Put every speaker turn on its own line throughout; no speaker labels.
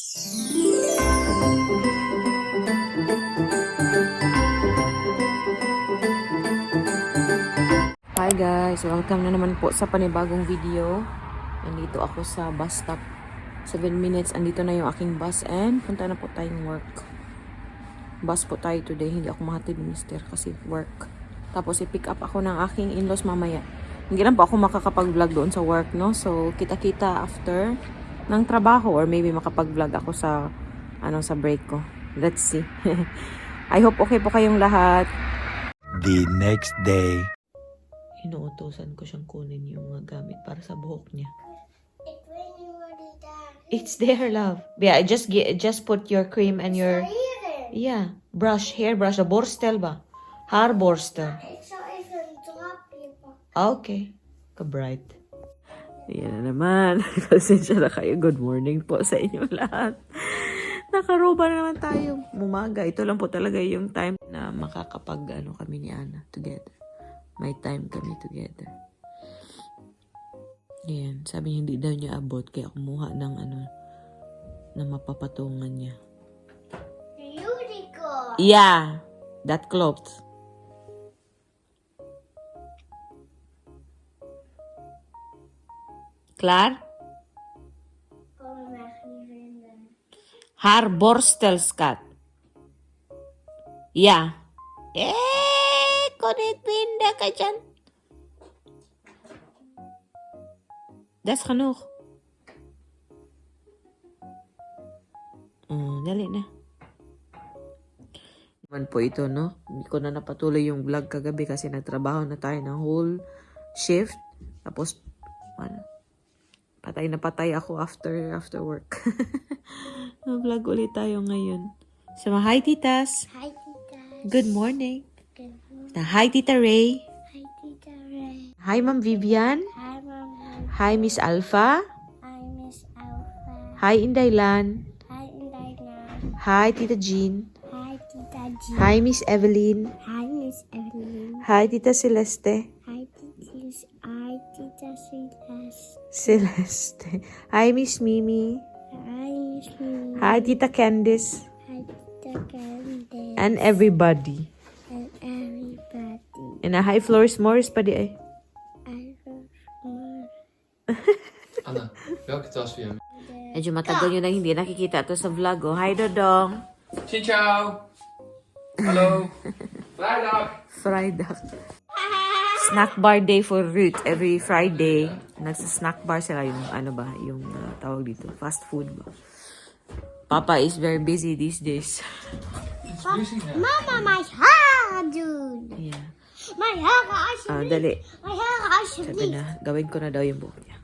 Hi guys, welcome na naman po sa panibagong video. Nandito ako sa bus stop. 7 minutes, andito na yung aking bus and punta na po tayong work. Bus po tayo today, hindi ako mahatid ni Mister kasi work. Tapos i-pick up ako ng aking in-laws mamaya. Hindi lang po ako makakapag-vlog doon sa work, no? So kita-kita after ng trabaho or maybe makapag-vlog ako sa sa break ko. Let's see. I hope okay po kayong lahat.
The next day.
Inuutosan ko siyang kunin yung mga gamit para sa buhok niya.
It's really already done.
It's there, love. Yeah, just put your cream and your
Even.
hair brush, the borstel ba? Haar borstel.
It's not even drop people.
Okay. Ka-bright. Ayan na naman. Pasensya na kayo. Good morning po sa inyo lahat. Nakaroba na naman tayo. Mumaga. Ito lang po talaga yung time na makakapag kami ni Ana together. May time kami together. Ayan. Sabi niya hindi daw niya abot kaya kumuha ng na mapapatungan niya.
Unicorn.
Yeah. That clothes. Klaar?
Kom weg niet vinden.
Haar borstelskat. Ja. Kon niet vinden ka dyan. Dat is genoeg. Dali na. Naman po ito, no? Hindi ko na napatuloy yung vlog kagabi kasi nagtrabaho na tayo ng whole shift. Tapos, patay na patay ako after work. Vlog ulit tayo ngayon. So, hi titas.
Hi, Tita.
Good morning.
Good morning.
Hi Tita Ray.
Hi, Tita Ray.
Hi Ma'am Vivian.
Hi, Mom.
Hi Miss Alpha.
Hi, Miss Alpha.
Hi Indaylan.
Hi, Indina.
Hi Tita Jean.
Hi, Tita G.
Hi Miss Evelyn.
Hi, Miss Evelyn.
Hi Tita Celeste.
Hi, Tita. Hi, Tita Celeste.
Celeste. Hi Miss Mimi.
Hi, Miss Mimi.
Hi Tita Candice.
Hi, Tita Candace.
And everybody.
And everybody.
And hi Flores Morris pa di ay.
I love more.
Anna, welke tas weer?
Medyo matagal yun na hindi nakikita to sa vlog. Oh. Hi Dodong.
Xin ciao! Hallo! Vrijdag!
Friday. Snack bar day for Ruth. Every Friday, nagsa-snack bar sila yung yung tawag dito, fast food ba. Papa is very busy these days.
It's busy now.
Mama, my hair, dude.
Yeah.
My hair, alsjeblieft.
Dali.
My hair,
Sabi
alsjeblieft.
na, gawin ko na daw yung buhok niya.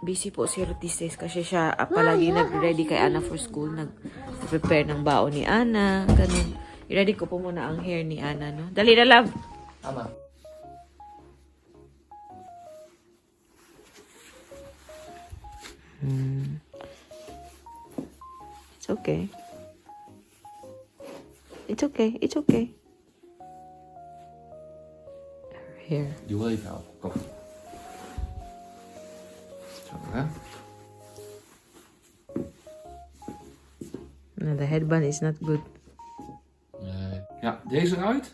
Busy po si Ruth these days kasi siya palagi nag-ready kay Ana for school. Nag-prepare ng baon ni Ana. Ganun. I-ready ko po muna ang hair ni Ana, no? Dali na, love.
Anna.
It's okay. It's okay. It's okay. Her hair.
Die wil even helpen. Kom. Zo, hè?
No, the headband is not good.
Nee. Ja, deze eruit?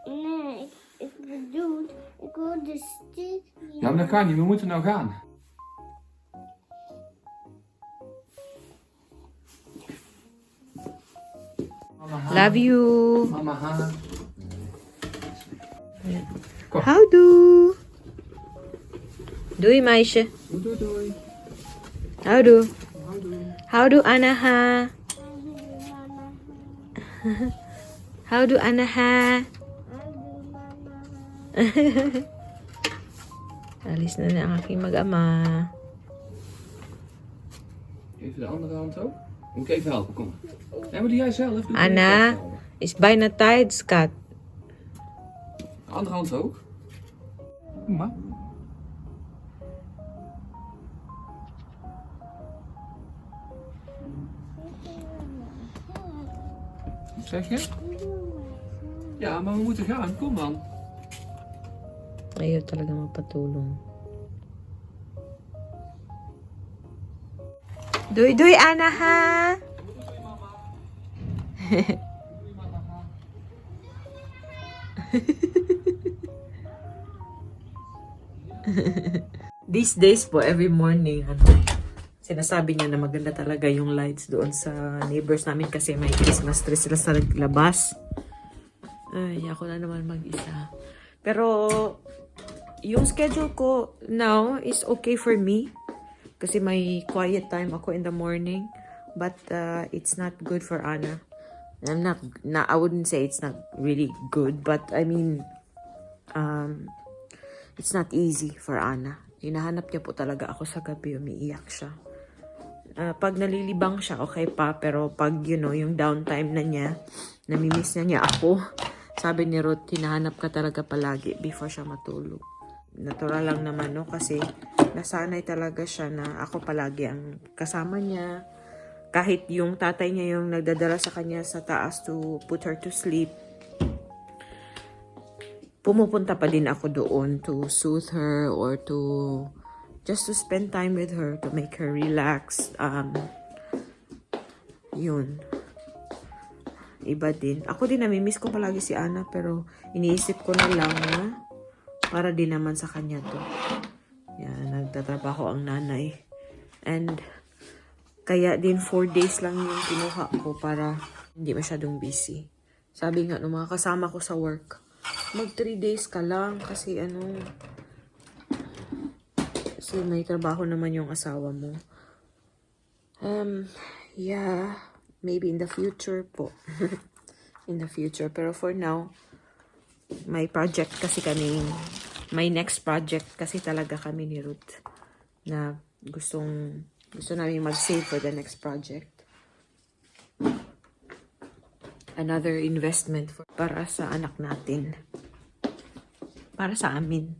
Nee, ik bedoel, ik wil de stick.
Ja, maar dat kan niet. We moeten nou gaan. Mama, haar.
Love you.
Mama, haar.
Houdoe. Doei meisje.
Doei, doei.
Houdoe.
Houdoe.
Houdoe Anaha. Houdoe Anaha. Alis na ang aking mag-ama.
Even de andere hand ook. Moet ik even helpen, kom. Nee, maar doe jij zelf. Doe
Anna is bijna tijd, skat.
De andere hand ook. Kom maar. Wat zeg je? Ja, maar we moeten gaan. Kom dan.
Ayaw talaga mapatulong. Duy-duy, Ana, ha? These days po, every morning, sinasabi niya na maganda talaga yung lights doon sa neighbors namin kasi may Christmas tree sila sa labas. Ay, ako na naman mag-isa. Pero, yung schedule ko now is okay for me. Kasi may quiet time ako in the morning. But, it's not good for Anna. I wouldn't say it's not really good. But, I mean, it's not easy for Anna. Hinahanap niya po talaga ako sa gabi. Umiiyak siya. Pag nalilibang siya, okay pa. Pero pag, yung downtime na niya, namimiss na niya ako. Sabi ni Ruth, hinahanap ka talaga palagi before siya matulog. Natural lang naman, no? Kasi nasanay talaga siya na ako palagi ang kasama niya. Kahit yung tatay niya yung nagdadala sa kanya sa taas to put her to sleep, pumupunta pa din ako doon to soothe her or to just to spend time with her, to make her relax. Yun. Iba din. Ako din, namimiss ko palagi si Anna, pero iniisip ko na lang na para din naman sa kanya to. Yan, nagtatrabaho ang nanay. And, kaya din 4 days lang yung kinuha ko para hindi masyadong busy. Sabi nga ng mga kasama ko sa work, mag 3 days ka lang kasi kasi may trabaho naman yung asawa mo. Yeah, maybe in the future po. In the future. Pero for now, may project kasi kami, may next project kasi talaga kami ni Ruth na gusto namin mag-save for the next project. Another investment para sa anak natin. Para sa amin.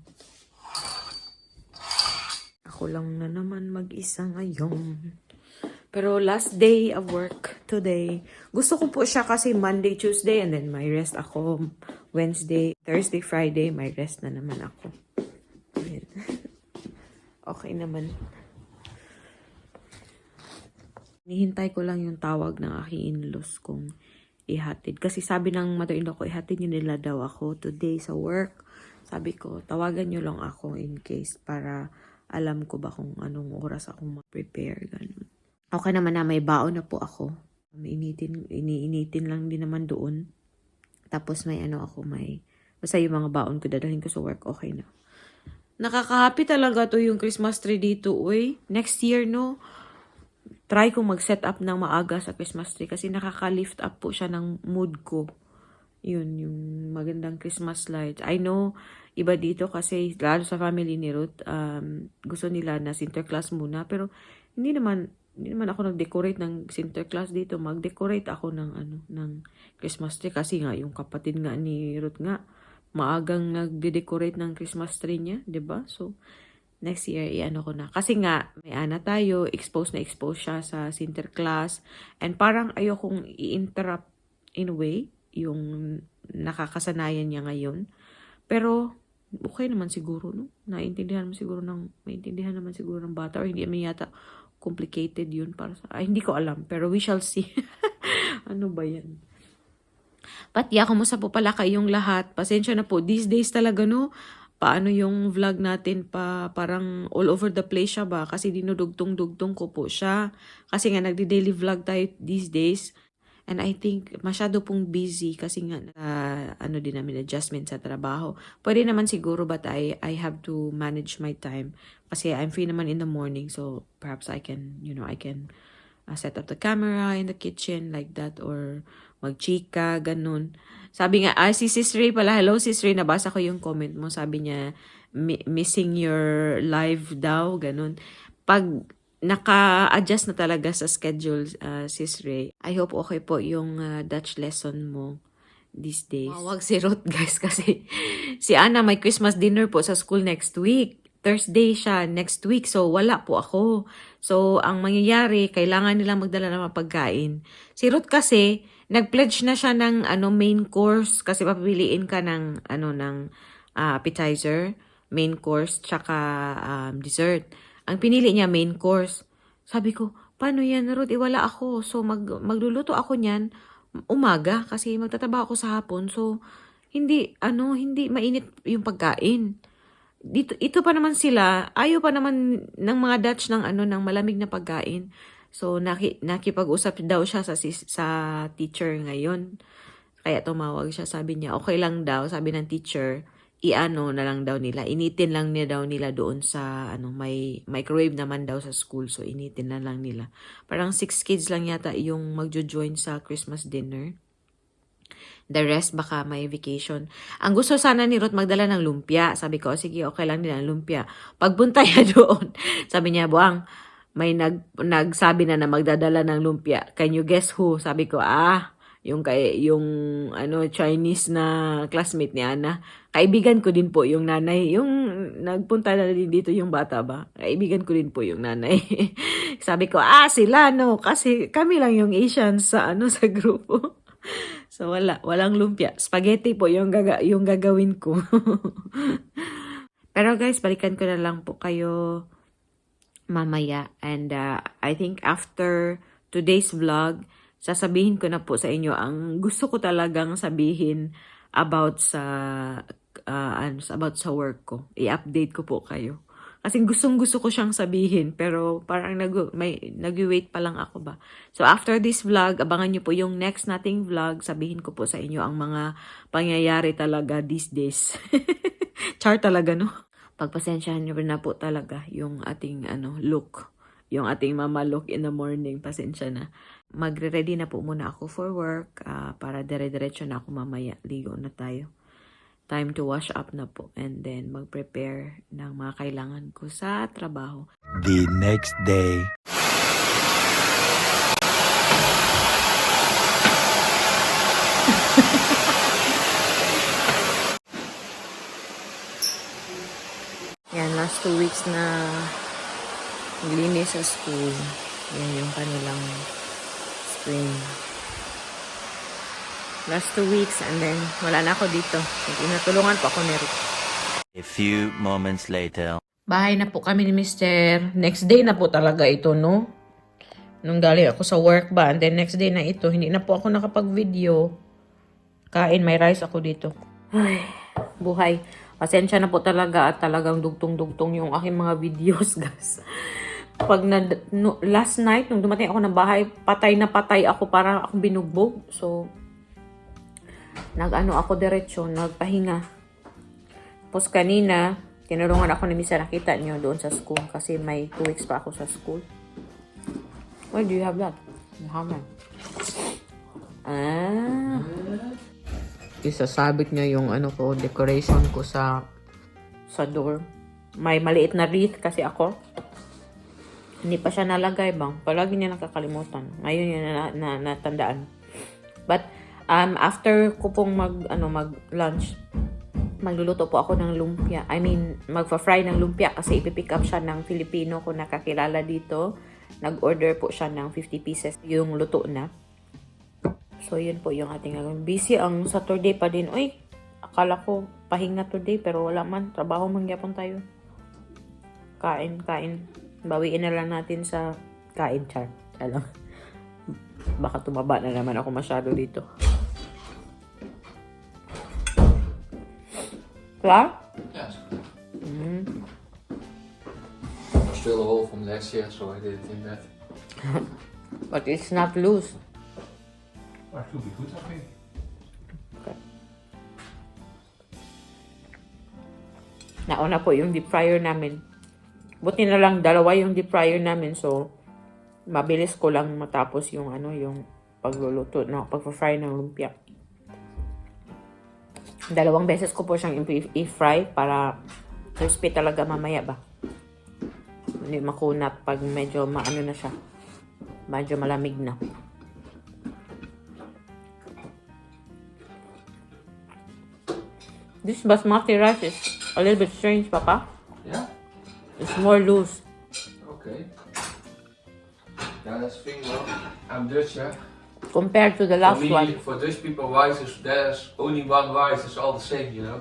Ako lang na naman mag-isa ngayon. Pero last day of work today. Gusto ko po siya kasi Monday, Tuesday, and then may rest ako. Wednesday, Thursday, Friday, may rest na naman ako. Ayan. Okay naman. Nihintay ko lang yung tawag ng aking in-laws kung ihatid. Kasi sabi ng mother-in-law ko, ihatid nyo nila daw ako today sa work. Sabi ko, tawagan nyo lang ako in case para alam ko ba kung anong oras akong mag-prepare. Ganun. Okay naman na may baon na po ako. Iniinitin lang din naman doon. Tapos may basta yung mga baon ko dadalhin ko sa work, okay na. Nakaka-happy talaga to yung Christmas tree dito, uy. Next year, no? Try kong mag-set up ng maaga sa Christmas tree kasi nakaka-lift up po siya ng mood ko. Yun, yung magandang Christmas lights. I know, iba dito kasi lalo sa family ni Ruth, gusto nila na Sinterklaas muna. Pero hindi naman ako nag-decorate ng Sinterklaas dito. Mag-decorate ako ng Christmas tree kasi nga yung kapatid nga ni Ruth nga maagang nagde-decorate ng Christmas tree niya, 'di ba? So next year, ko na. Kasi nga, may ana tayo, expose siya sa Sinterklaas. And parang ayokong i-interrupt in a way, yung nakakasanayan niya ngayon. Pero, okay naman siguro, no? Maintindihan naman siguro ng bata. Or hindi naman yata complicated yun para sa... hindi ko alam. Pero we shall see. Ano ba yan? Patya, kumusta po pala kayong lahat? Pasensya na po. These days talaga, no? Paano yung vlog natin parang all over the place siya ba? Kasi dinudugtong-dugtong ko po siya. Kasi nga nagdi-daily vlog tayo these days. And I think masyado pong busy kasi nga din namin adjustment sa trabaho. Pwede naman siguro but I have to manage my time. Kasi I'm free naman in the morning so perhaps I can set up the camera in the kitchen like that or magchika, ganun. Sabi nga, si Sis Ray pala. Hello, Sis Ray. Nabasa ko yung comment mo. Sabi niya, missing your live daw, ganun. Pag naka-adjust na talaga sa schedule, Sis Ray, I hope okay po yung Dutch lesson mo these days. Mawag si Ruth, guys, kasi si Anna may Christmas dinner po sa school next week. Thursday siya next week, so wala po ako. So, ang mangyayari, kailangan nilang magdala ng mga pagkain. Si Ruth kasi, nag-pledge na siya ng main course kasi papiliin ka ng appetizer, main course, tsaka dessert. Ang pinili niya main course. Sabi ko, paano yan, Ruth? Wala ako. So, magluluto ako niyan umaga kasi magtatrabaho ako sa hapon. So, hindi mainit yung pagkain. Ito pa naman sila, ayaw pa naman ng mga Dutch ng ng malamig na pagkain. So, nakipag-usap daw siya sa teacher ngayon. Kaya tumawag siya, sabi niya, okay lang daw, sabi ng teacher, na lang daw nila. Initin lang niya daw nila doon sa, may microwave naman daw sa school. So, initin na lang nila. Parang 6 kids lang yata yung magjo-join sa Christmas dinner. The rest, baka may vacation. Ang gusto sana ni Ruth magdala ng lumpia. Sabi ko, sige, okay lang din ang lumpia. Pagpunta niya doon, sabi niya, Buang, may nagsabi na magdadala ng lumpia. Can you guess who? Sabi ko, yung Chinese na classmate ni Ana. Kaibigan ko din po yung nanay. Yung nagpunta na din dito yung bata ba? Kaibigan ko din po yung nanay. Sabi ko, sila no. Kasi kami lang yung Asians sa sa grupo. So walang lumpia. Spaghetti po yung gagawin ko. Pero guys, balikan ko na lang po kayo mamaya. And I think after today's vlog, sasabihin ko na po sa inyo ang gusto ko talagang sabihin about sa work ko. I-update ko po kayo. Kasi gusto ko siyang sabihin pero parang nag-wait pa lang ako ba. So after this vlog, abangan niyo po yung next nating vlog. Sabihin ko po sa inyo ang mga pangyayari talaga these days. Char talaga, no? Pagpasensyahan niyo na po talaga yung ating look. Yung ating mama look in the morning. Pasensya na. Magre-ready na po muna ako for work para dire-diretso na ako mamaya. Ligo na tayo. Time to wash up na po and then mag-prepare ng mga kailangan ko sa trabaho.
The next day.
Yan, last 2 weeks na naglinis sa school. Yan yung kanilang spring. Last 2 weeks and then wala na ako dito. Tinatulungan po ako ni Rick.
A few moments later.
Bahay na po kami ni Mr. Next day na po talaga ito, no? Nung galing ako sa work ba, and then next day na ito, hindi na po ako nakapag-video. Kain, may rice ako dito. Ay, buhay. Pasensya na po talaga at talagang dugtong-dugtong yung aking mga videos, guys. Pag last night, nung dumating ako ng bahay, patay na patay ako, parang akong binugbog. So, ako diretso, nagpahinga. Tapos kanina, tinulungan ako ni Misa, nakita niyo doon sa school kasi may 2 weeks pa ako sa school. Why do you have that? Muhammad. Isasabit niya yung decoration ko sa door. May maliit na wreath kasi ako. Hindi pa siya nalagay bang. Palagi niya nakakalimutan. Ngayon niya natandaan. But after ko pong mag-lunch, magluluto po ako ng lumpia. I mean, magfa-fry ng lumpia kasi ipipick up siya ng Filipino ko nakakilala dito. Nag-order po siya ng 50 pieces yung luto na. So, yun po yung ating gagawin. Busy ang Saturday pa din. Uy, akala ko pahinga today pero wala man. Trabaho mangyapon tayo. Kain. Bawiin na lang natin sa kain, char. Alam. Baka tumaba na naman ako masyado dito. Klaar?
Yes.
Mm.
Still a hole from last year, so I did it in that.
But it's not loose.
But it should be good, I think.
Okay. Nauna po yung deep fryer namin. Buti na lang dalawa yung deep fryer namin, so mabilis ko lang matapos yung yung pagluluto, pagfa-fry ng lumpia. 2 beses ko po siyang i-fry para crispy talaga mamaya ba. Hindi makunat pag medyo maano na siya. Medyo malamig na. This basmati rice is a little bit strange, Papa.
Yeah?
It's more loose.
Okay. Yeah, that's the thing, well, I'm Dutch, yeah?
Compared to the last one.
For Dutch people, rice there's only one rice, it's all the same, you know?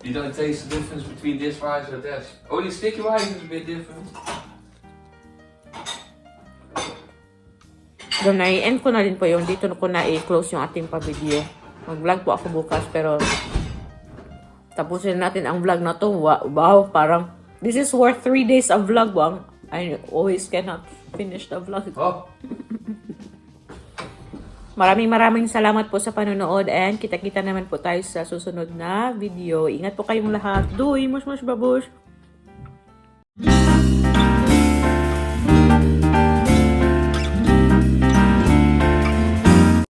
You don't taste the difference between this rice or that. Only sticky rice is a bit different.
So, na-end ko na rin po yung dito ko na i-close yung ating pa-video. Mag-vlog po ako bukas, pero tapusin natin ang vlog na to. Wow, parang this is worth 3 days of vlog. Wow. I always cannot finish the vlog.
Oh,
Maraming salamat po sa panonood and kita-kita naman po tayo sa susunod na video. Ingat po kayong lahat. Doy, mush babush!